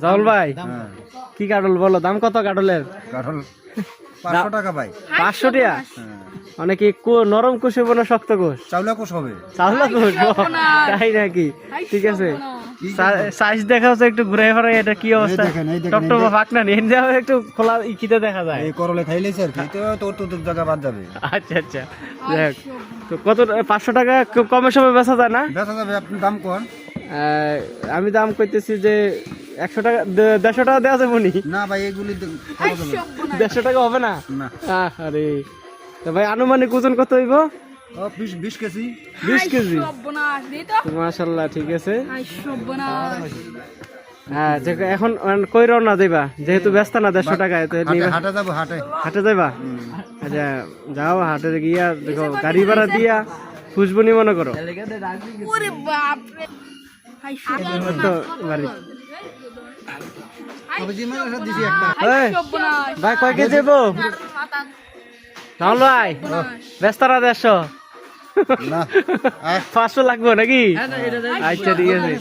জাউল ভাই কি কাটল বলো, দাম কত কাটলের? কাঠল 500 টাকা ভাই। 500 টাকা? মানে কি নরম কুশ হইব না শক্ত কুশ? চাউলা কোষ হবে। চাউলা কুশ, তাই নাকি? ঠিক আছে, সাইজ দেখা হচ্ছে একটু ঘুরে ফেরাই। এটা কি অবস্থা? টপটপ ফাঁক না নিয়ে যাও, একটু খোলা ইকিতে দেখা যায়। এই করলে খাইলেই আর কি, তো তোর জায়গা বাদ যাবে। আচ্ছা আচ্ছা, দেখ তো কত 500 টাকা কমে সময় বেচা যায় না? বেচা যাবে, আপনি দাম কোন? আমি দাম কইতেছি যে 100 টাকা, 150 টাকা দেওয়া যাবে নি? না ভাই, এগুলি 150 টাকা হবে না? না। আরে তো ভাই আনুমানিক ওজন কত হইব? 20 কেজি। 20 কেজি? মাশাআল্লাহ, ঠিক আছে। হ্যাঁ, এখন কই রওনা দিবা? যেহেতু ব্যস্ত না 150 টাকায় তো হাটে যাবো, হাটে যাইবা? আচ্ছা যাও, হাটে গিয়া দেখো গাড়ি ভাড়া দিয়া খুশবুনি মনে করো তো বাড়ি। ভাই কয় কেজি যাবো? তাহলে ভাই ব্যস্ত না 150? না 500 লাগবে নাকি? আচ্ছা ঠিক আছে।